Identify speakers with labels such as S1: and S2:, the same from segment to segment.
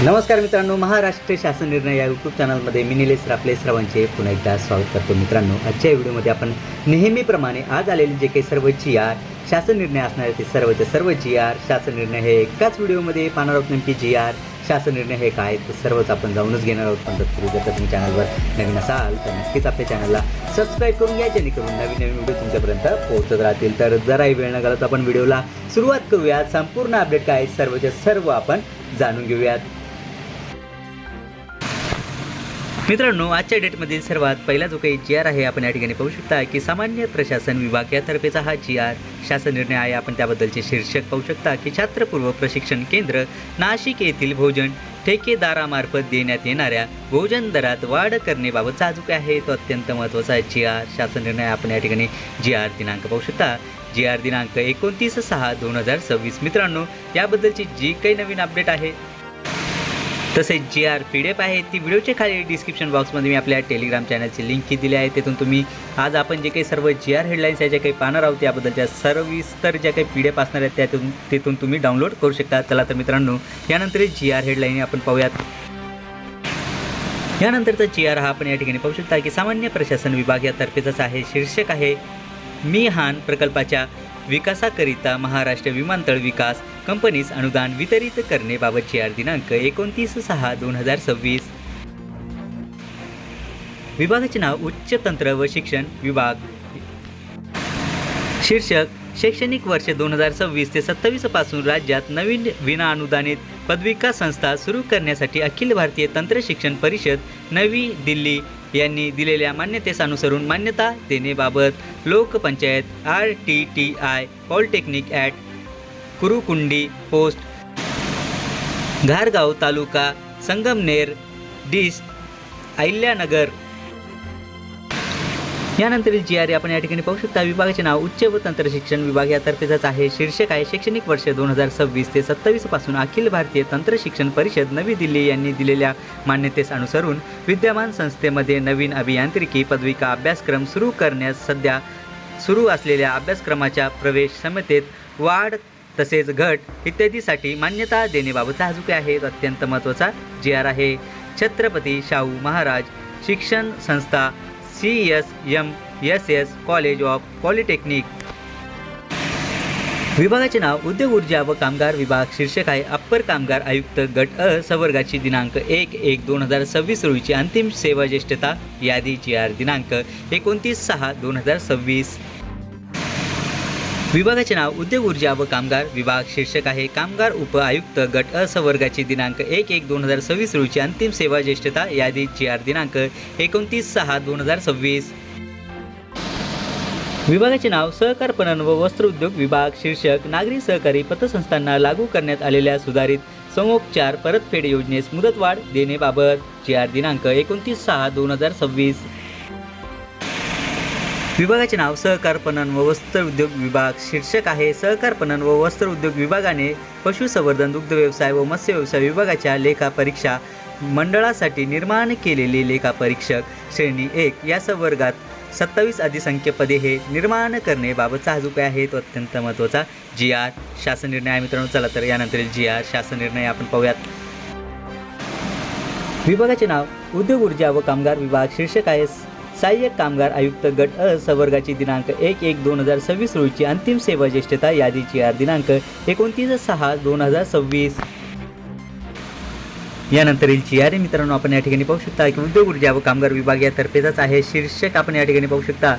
S1: नमस्कार मित्रांनो, महाराष्ट्र शासन निर्णय या यूट्यूब चॅनलमध्ये मी निलेश आपले सर्वांचे पुन्हा एकदा स्वागत करतो. मित्रांनो, आजच्या व्हिडिओमध्ये आपण नेहमीप्रमाणे आज आलेले जे काही सर्व GR शासन निर्णय असणार आहे ते सर्वचे सर्व GR शासन निर्णय हे एकाच व्हिडिओमध्ये पाहणार आहोत. नेमकी GR शासन निर्णय हे काय ते सर्वच आपण जाऊनच घेणार आहोत. पण तत्पूर्वी जर तुम्ही चॅनलवर नवीन असाल तर नक्कीच आपल्या चॅनलला सबस्क्राईब करून घ्या, जेणेकरून नवीन व्हिडिओ तुमच्यापर्यंत पोहोचत राहतील. तर जराही वेळ न घालवता आपण व्हिडिओला सुरुवात करूयात. संपूर्ण अपडेट काय सर्वचे सर्व आपण जाणून घेऊयात. मित्रांनो, आजच्या डेटमधील सर्वात पहिला जो काही GR आहे आपण या ठिकाणी पाहू शकता की सामान्य प्रशासन विभाग यातर्फेचा हा GR शासन निर्णय आहे. आपण त्याबद्दलचे शीर्षक पाहू शकता की छात्रपूर्व प्रशिक्षण केंद्र नाशिक येथील भोजन ठेकेदारामार्फत देण्यात येणाऱ्या भोजन दरात वाढ करण्याबाबत साजूक आहे. तो अत्यंत महत्त्वाचा GR शासन निर्णय आपण या ठिकाणी GR दिनांक पाहू शकता. GR दिनांक 29/6/2026. मित्रांनो, याबद्दलची जी काही नवीन अपडेट आहे तसेच GR PDF आहे ती व्हिडिओच्या खाली डिस्क्रिप्शन बॉक्समध्ये मी आपल्या टेलिग्राम चॅनलची लिंक दिली आहे. तेथून तुम्ही आज आपण जे काही सर्व GR हेडलाईन्स आहे ज्या काही पाहणार आहोत त्याबद्दलच्या सविस्तर ज्या काही PDF असणार आहेत तेथून तुम्ही डाउनलोड करू शकता. चला तर मित्रांनो, यानंतर GR हेडलाईन आपण पाहूयात. यानंतरचा GR हा आपण या ठिकाणी पाहू शकता की सामान्य प्रशासन विभाग यातर्फेचाच आहे. शीर्षक आहे मिहान प्रकल्पाच्या विकासाकरिता महाराष्ट्र विमानतळ विकास कंपनीस अनुदान वितरित करण्याबाबत GR दिनांक 29/6/2026. विभागाचे नाव उच्च तंत्र व शिक्षण विभाग. शीर्षक शैक्षणिक वर्ष 2026 ते 27 पासून राज्यात नवीन विनाअनुदानित पदविका संस्था सुरू करण्यासाठी अखिल भारतीय तंत्र शिक्षण परिषद नवी दिल्ली यांनी दिलेल्या मान्यतेस अनुसरून मान्यता देण्याबाबत Lokpanchayat RTTI polytechnic at Kurukundi post घारगाव तालुका संगमनेर डिस्ट अहिल्यानगर. यानंतरील GR आपण या ठिकाणी पाहू शकता. विभागाचे नाव उच्च व तंत्र शिक्षण विभाग यातर्फेच आहे. शीर्षक आहे शैक्षणिक वर्ष 2026 ते 27 पासून अखिल भारतीय तंत्र शिक्षण परिषद नवी दिल्ली यांनी दिलेल्या मान्यतेस अनुसरून विद्यमान संस्थेमध्ये नवीन अभियांत्रिकी पदविका अभ्यासक्रम सुरू करण्यास सध्या सुरू असलेल्या अभ्यासक्रमाच्या प्रवेश क्षमतेत वाढ तसेच घट इत्यादीसाठी मान्यता देण्याबाबत साजूक आहे. अत्यंत महत्त्वाचा GR आहे. छत्रपती शाहू महाराज शिक्षण संस्था CSMSS कॉलेज ऑफ पॉलिटेक्निक. विभागाचे नाव उद्योग ऊर्जा व कामगार विभाग. शीर्षक आहे अप्पर कामगार आयुक्त गट अ संवर्गाची दिनांक 1/1/2026 रोजीची अंतिम सेवा ज्येष्ठता यादी. GR दिनांक 29/6/2026. विभागाचे नाव उद्योग ऊर्जा व कामगार विभाग. शीर्षक आहे कामगार उप आयुक्त गट अ संवर्गाची दिनांक 1/1/2026 रोजीची अंतिम सेवा ज्येष्ठता यादी. GR दिनांक 29/6/2026. विभागाचे नाव सहकार पणन व वस्त्रोद्योग विभाग. शीर्षक नागरी सहकारी पतसंस्थांना लागू करण्यात आलेल्या सुधारित समोपचार परतफेड योजनेस मुदतवाढ देण्याबाबत. GR दिनांक 29/6/2026. विभागाचे नाव सहकार पणन व वस्त्र उद्योग विभाग. शीर्षक आहे सहकार पणन व वस्त्र उद्योग विभागाने पशुसंवर्धन दुग्ध व्यवसाय व मत्स्य व्यवसाय विभागाच्या लेखा परीक्षा मंडळासाठी निर्माण केलेले लेखा परीक्षक श्रेणी 1 या संवर्गात 27 अधिसंख्य पदे हे निर्माण करण्याबाबत साजूक आहे. तो अत्यंत महत्त्वाचा GR शासन निर्णय आहे. मित्रांनो, चला तर यानंतरील GR शासन निर्णय आपण पाहूयात. विभागाचे नाव उद्योग ऊर्जा व कामगार विभाग. शीर्षक आहे सहाय्यक कामगार आयुक्त गट अ संवर्गाची दिनांक 1/1/2026 रोजीची अंतिम सेवा ज्येष्ठता यादी. GR दिनांक 29/6/2026. यानंतरील GR मित्रांनो आपण या ठिकाणी पाहू शकता की उद्योग ऊर्जा व कामगार विभाग यातर्फेचाच आहे. शीर्षक आपण या ठिकाणी पाहू शकता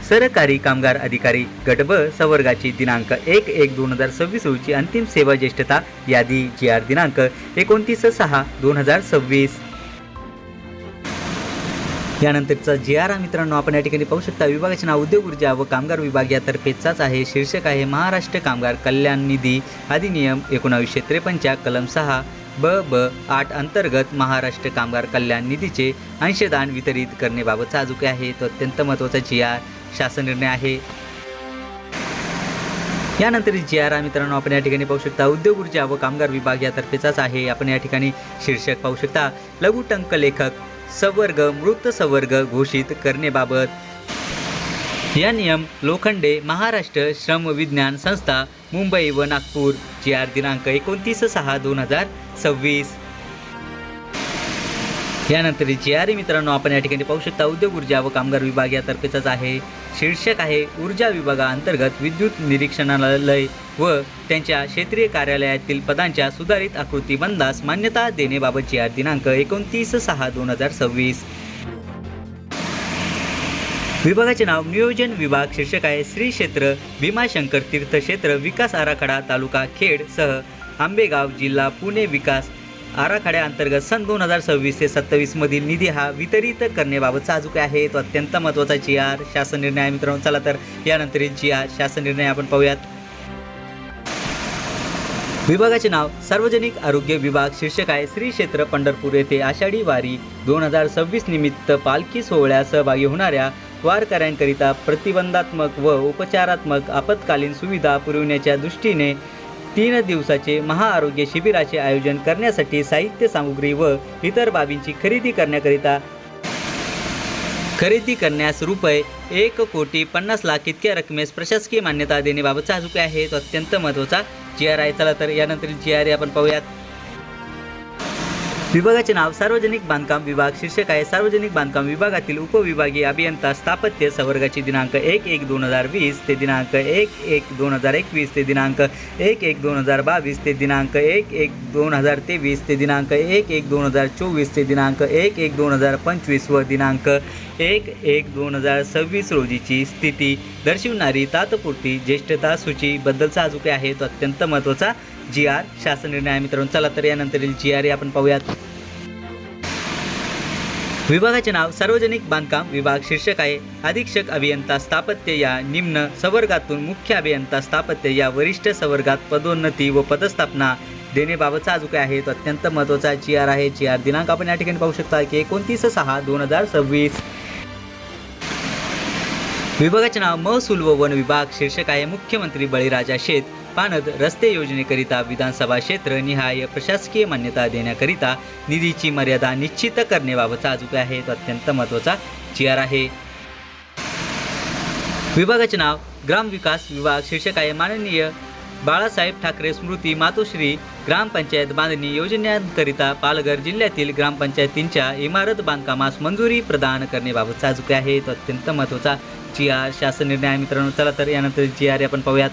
S1: सरकारी कामगार अधिकारी गट ब संवर्गाची दिनांक 1/1/2026 रोजीची अंतिम सेवा ज्येष्ठता यादी. GR दिनांक 29/6/2026. यानंतरचा GR मित्रांनो आपण या ठिकाणी पाहू शकता. विभागाचे नाव उद्योग ऊर्जा व कामगार विभाग यातर्फेचाच आहे. शीर्षक आहे महाराष्ट्र कामगार कल्याण निधी अधिनियम 1953 कलम 6 8 अंतर्गत महाराष्ट्र कामगार कल्याण निधीचे अंशदान वितरित करण्याबाबत साजूक आहे. तो अत्यंत महत्त्वाचा GR शासन निर्णय आहे. यानंतर GR मित्रांनो आपण या ठिकाणी पाहू शकता उद्योग ऊर्जा व कामगार विभाग यातर्फेचाच आहे. आपण या ठिकाणी शीर्षक पाहू शकता लघु टंक लेखक संवर्ग मृत संवर्ग घोषित करण्याबाबत. या नियम लोखंडे महाराष्ट्र श्रम विज्ञान संस्था मुंबई व नागपूर. GR दिनांक 29/6/2026. यानंतर जी आर मित्रांनो आपण या ठिकाणी पाहू शकता उद्योग ऊर्जा व कामगार विभाग यातर्फेचाच आहे। शीर्षक आहे ऊर्जा विभागाअंतर्गत विद्युत निरीक्षणालय व त्यांच्या क्षेत्रीय कार्यालयातील पदांच्या सुधारित आकृतीबंधास मान्यता देण्याबाबत जी आर दिनांक 29/6/2026। विभागाचे नाव नियोजन विभाग। शीर्षक आहे श्री क्षेत्र भीमाशंकर तीर्थक्षेत्र विकास आराखडा तालुका खेड सह आंबेगाव जिल्हा पुणे विकास आराखड्याअंतर्गत सन 2026 ते 27 मधील निधी हा वितरित करण्याबाबतचा अजून आहे तो अत्यंत महत्त्वाचा जी आर शासन निर्णय आहे मित्रांनो। चला तर यानंतरील जी आर शासन निर्णय आपण पाहूयात। विभागाचे नाव सार्वजनिक आरोग्य विभाग। शीर्षक आहे श्री क्षेत्र पंढरपूर येथे आषाढी वारी 2026 निमित्त पालखी सोहळ्यात सहभागी होणाऱ्या वारकऱ्यांकरिता प्रतिबंधात्मक व उपचारात्मक आपत्कालीन सुविधा पुरविण्याच्या दृष्टीने 3 दिवसाचे महाआरोग्य शिबिराचे आयोजन करण्यासाठी साहित्य सामुग्री व इतर बाबींची खरेदी करण्यास रुपये 1,50,00,000 इतक्या रकमेस प्रशासकीय मान्यता देण्याबाबतचा अजून आहे तो अत्यंत महत्त्वाचा जी आर आहे। चला तर यानंतरील जी आर आपण पाहूयात। विभागाचे नाव सार्वजनिक बांधकाम विभाग। शीर्षक आहे सार्वजनिक बांधकाम विभागातील उपविभागीय अभियंता स्थापत्य संवर्गाची दिनांक 1/1/2020 ते दिनांक 1/1/2021 ते दिनांक 1/1/2022 ते दिनांक 1/1/2023 ते दिनांक 1/1/2024 ते दिनांक 1/1/2025 व दिनांक 1/1/2026 रोजीची स्थिती दर्शविणारी तात्पुरती ज्येष्ठता सूची बद्दलचा अजून आहे तो अत्यंत महत्त्वाचा जी आर शासन निर्णय आहे मित्रांनो। चला तर यानंतरील जी आर आपण पाहूयात। विभागाचे नाव सार्वजनिक बांधकाम विभाग। शीर्षक आहे अधीक्षक अभियंता स्थापत्य या निम्न संवर्गातून मुख्य अभियंता स्थापत्य या वरिष्ठ संवर्गात पदोन्नती व पदस्थापना देण्याबाबतचा अजून आहे तो अत्यंत महत्त्वाचा जी आर आहे। जी आर दिनांक आपण या ठिकाणी पाहू शकता की 29/6/2026। विभागाचे नाव महसूल व वन विभाग। शीर्षक आहे मुख्यमंत्री बळीराजा शेत पानद रस्ते योजनेकरिता विधानसभा क्षेत्र निहाय प्रशासकीय मान्यता देण्याकरिता निधीची मर्यादा निश्चित करण्याबाबतचा अजून आहे तो अत्यंत महत्त्वाचा जी आर आहे। विभागाचे नाव ग्रामविकास विभाग। शीर्षक आहे माननीय बाळासाहेब ठाकरे स्मृती मातोश्री ग्रामपंचायत बांधणी योजनेकरिता पालघर जिल्ह्यातील ग्रामपंचायतींच्या इमारत बांधकामास मंजुरी प्रदान करण्याबाबतचा अजून आहे तो अत्यंत महत्त्वाचा जी आर शासन निर्णय आहे मित्रांनो। चला तर यानंतर जी आर आपण पाहूयात।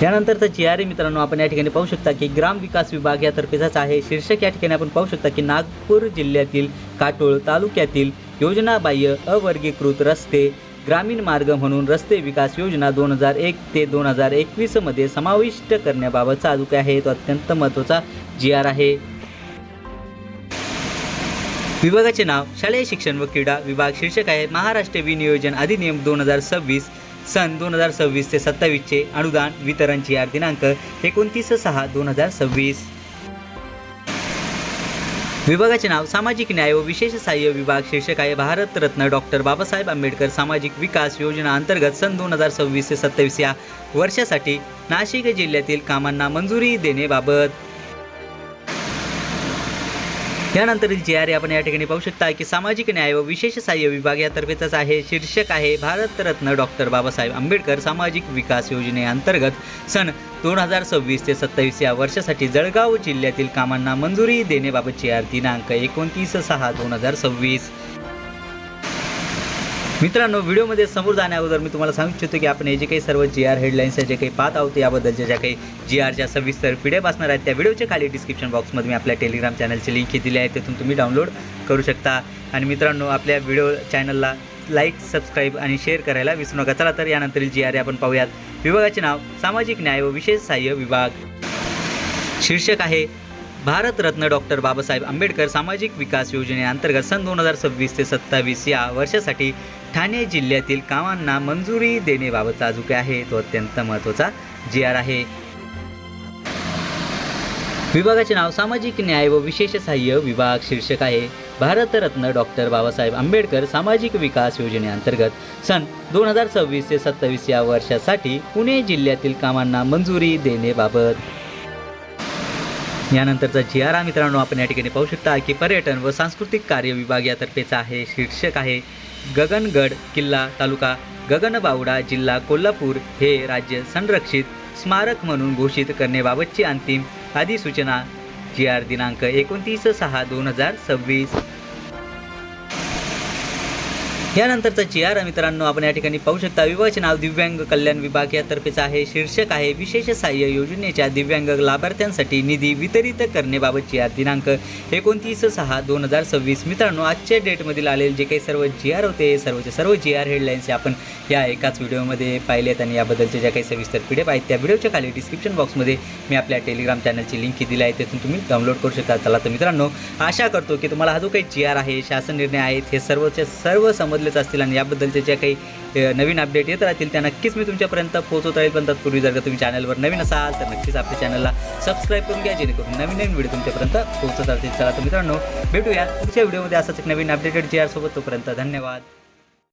S1: यानंतरचा जी आर मित्रांनो आपण या ठिकाणी पाहू शकता की ग्रामविकास विभाग यातर्फेचाच आहे। शीर्षक या ठिकाणी आपण पाहू शकता की नागपूर जिल्ह्यातील काटोल तालुक्यातील योजनाबाह्य अवर्गीकृत रस्ते ग्रामीण मार्ग म्हणून रस्ते विकास योजना 2001 ते 2021 मध्ये समाविष्ट करण्याबाबतचा अजून आहे तो अत्यंत महत्त्वाचा जी आर आहे। विभागाचे नाव शालेय शिक्षण व क्रीडा विभाग। शीर्षक आहे महाराष्ट्र विनियोजन अधिनियम 2026 सन 2026 ते 27 चे अनुदान वितरण जी आर दिनांक 29/6/2026। विभागाचे नाव सामाजिक न्याय व विशेष सहाय्य विभाग। शीर्षक आहे भारतरत्न डॉक्टर बाबासाहेब आंबेडकर सामाजिक विकास योजना अंतर्गत सन 2026 ते 27 या वर्षासाठी नाशिक जिल्ह्यातील कामांना मंजुरी देण्याबाबत। यानंतरील जी आर आपण या ठिकाणी पाहू शकता की सामाजिक न्याय व विशेष सहाय्य विभाग यातर्फेचाच आहे। शीर्षक आहे भारतरत्न डॉक्टर बाबासाहेब आंबेडकर सामाजिक विकास योजनेअंतर्गत सन 2026 ते 27 या वर्षासाठी जळगाव जिल्ह्यातील कामांना मंजुरी देण्याबाबत जी आर दिनांक 29/6/2026। मित्रांनो व्हिडिओमध्ये समोर जाण्याअगोदर मी तुम्हाला सांगू इच्छितो की आपण हे जे काही सर्व जी आर हेडलाईन्स जे काही पाहत आहोत याबद्दलच्या ज्या काही जी आरच्या सविस्तर पीडीएफ असणार आहेत त्या व्हिडिओच्या खाली डिस्क्रिप्शन बॉक्समध्ये मी आपल्या टेलिग्राम चॅनलची लिंक दिली आहे, तिथून तुम्ही डाउनलोड करू शकता। आणि मित्रांनो आपल्या व्हिडिओ चॅनलला लाईक सबस्क्राईब आणि शेअर करायला विसरू नका। चला तर यानंतरील जी आर आपण पाहूयात। विभागाचे नाव सामाजिक न्याय व विशेष सहाय्य विभाग। शीर्षक आहे भारतरत्न डॉक्टर बाबासाहेब आंबेडकर सामाजिक विकास योजनेअंतर्गत सन 2026 ते 27 या वर्षासाठी ठाणे जिल्ह्यातील कामांना मंजुरी देण्याबाबतचा अजून आहे तो अत्यंत महत्त्वाचा जी आर आहे। विभागाचे नाव सामाजिक न्याय व विशेष सहाय्य विभाग। शीर्षक आहे भारतरत्न डॉक्टर बाबासाहेब आंबेडकर सामाजिक विकास योजनेअंतर्गत सन 2026 ते 27 या वर्षासाठी पुणे जिल्ह्यातील कामांना मंजुरी देण्याबाबत। यानंतरचा जी आर मित्रांनो आपण या ठिकाणी पाहू शकता की पर्यटन व सांस्कृतिक कार्य विभाग यातर्फेचा आहे। शीर्षक आहे गगनगड किल्ला तालुका गगनबावडा जिल्हा कोल्हापूर हे राज्य संरक्षित स्मारक म्हणून घोषित करण्याबाबतची अंतिम अधिसूचना GR दिनांक 29/6/2026. यानंतरचा GR मित्रांनो आपण या ठिकाणी पाहू शकता. विभागाचे नाव दिव्यांग कल्याण विभाग यातर्फेच आहे. शीर्षक आहे विशेष सहाय्य योजनेच्या दिव्यांग लाभार्थ्यांसाठी निधी वितरित करण्याबाबत GR दिनांक 29/6/2026. मित्रांनो आजच्या डेटमधील आलेले जे काही सर्व GR होते सर्वचे सर्व GR हेडलाईन्स आपण या एकाच व्हिडिओमध्ये पाहिलेत आणि याबद्दलचे ज्या काही सविस्तर PDF आहेत त्या व्हिडिओच्या खाली डिस्क्रिप्शन बॉक्समध्ये मी आपल्या टेलिग्राम चॅनलची लिंक दिली आहे, त्यातून तुम्ही डाउनलोड करू शकता. चला तर मित्रांनो आशा करतो की तुम्हाला हा जो काही GR आहे शासन निर्णय आहेत हे सर्वचे सर्व समजलेच असतील आणि याबद्दलचे ज्या काही नवीन अपडेट येत राहतील त्या नक्कीच मी तुमच्यापर्यंत पोहोचवत राहील. पण तत्पूर्वी जर का तुम्ही चॅनलवर नवीन असाल तर नक्कीच आपल्या चॅनलला सबस्क्राईब करून घ्या, जेणेकरून नवीन नवीन व्हिडिओ तुमच्यापर्यंत पोहोचत राहतील. चला तर मित्रांनो भेटूया पुढच्या व्हिडिओमध्ये असंच एक नवीन अपडेटेड GR सोबत. तोपर्यंत धन्यवाद.